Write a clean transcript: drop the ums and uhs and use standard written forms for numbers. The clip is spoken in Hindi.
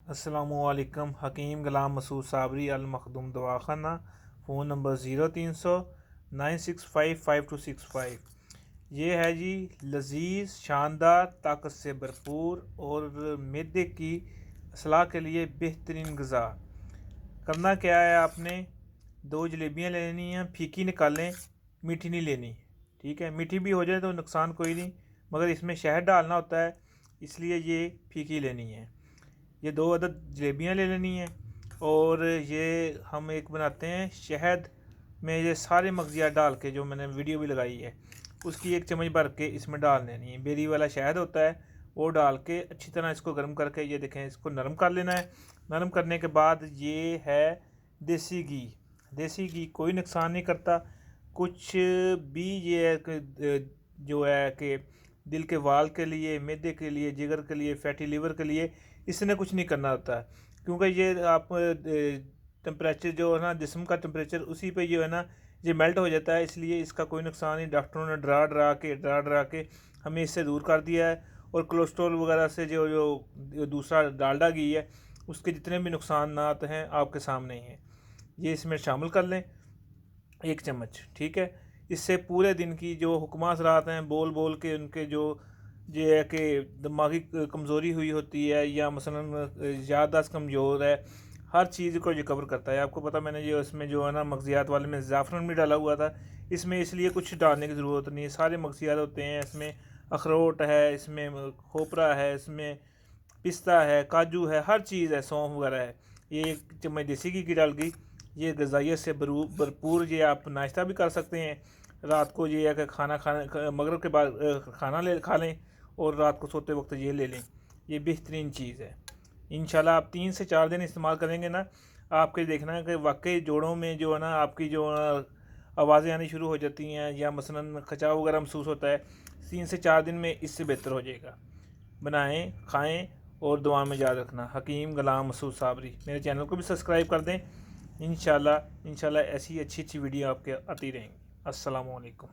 अस्सलामुअलैकुम। हकीम गुलाम मसूद साबरी अल मखदूम दवाखाना। Phone number 0300 9655265। ये है जी लजीज शानदार ताकत से भरपूर और मैदे की असलाह के लिए बेहतरीन गज़ा। करना क्या है, आपने 2 जलेबियाँ लेनी हैं, फीकी निकालें, मीठी नहीं लेनी। ठीक है, मीठी भी हो जाए तो नुकसान कोई नहीं, मगर इसमें शहद डालना होता है, इसलिए ये फीकी लेनी है। ये 2 अदद जलेबियाँ ले लेनी है और ये हम एक बनाते हैं शहद में ये सारे मगजियात डाल के, जो मैंने वीडियो भी लगाई है उसकी 1 चम्मच भर के इसमें डाल लेनी है। बेरी वाला शहद होता है, वो डाल के अच्छी तरह इसको गर्म करके, ये देखें, इसको नरम कर लेना है। नरम करने के बाद ये है देसी घी। देसी घी कोई नुकसान नहीं करता कुछ भी। ये है जो है कि दिल के वाल के लिए, मैदे के लिए, जिगर के लिए, फैटी लीवर के लिए इसने कुछ नहीं करना होता, क्योंकि ये आप टेम्परेचर जो है ना, जिस्म का टेम्परेचर उसी पे जो है ना ये मेल्ट हो जाता है, इसलिए इसका कोई नुकसान नहीं। डॉक्टरों ने डरा के हमें इससे दूर कर दिया है। और कोलेस्ट्रॉल वगैरह से जो दूसरा डालडा घी है, उसके जितने भी नुकसान हैं आपके सामने ही हैं। ये इसमें शामिल कर लें 1 चम्मच। ठीक है, इससे पूरे दिन की जो हुक्मात रात हैं बोल बोल के, उनके जो ये है कि दिमागी कमज़ोरी हुई होती है या मसलन याददाश्त कमज़ोर है, हर चीज़ को ये कवर करता है। आपको पता, मैंने जो इसमें जो है ना मगजियात वाले में ज़ाफ़रान भी डाला हुआ था, इसमें इसलिए कुछ डालने की ज़रूरत नहीं है, सारे मगजियात होते हैं इसमें। अखरोट है इसमें, खोपरा है इसमें, पिस्ता है, काजू है, हर चीज़ है, सौंफ वगैरह है। ये 1 चम्मच देसी घी की डाल गई। ये गज़ाइयत से भरपूर, ये आप नाश्ता भी कर सकते हैं। रात को ये है कि मगरिब के बाद खाना खा लें और रात को सोते वक्त ये ले लें। ये बेहतरीन चीज़ है। इंशाल्लाह आप 3 से 4 दिन इस्तेमाल करेंगे ना, आपके देखना है कि वाकई जोड़ों में जो है ना आपकी जो आवाज़ें आनी शुरू हो जाती हैं या मसलन खिंचाव वगैरह महसूस होता है, 3 से 4 दिन में इससे बेहतर हो जाएगा। बनाएं, खाएं और दुआ में याद रखना। हकीम गुलाम मसूद साबरी। मेरे चैनल को भी सब्सक्राइब कर दें। इंशाल्लाह ऐसी अच्छी वीडियो आपके आती रहेंगी। अस्सलामु अलैकुम।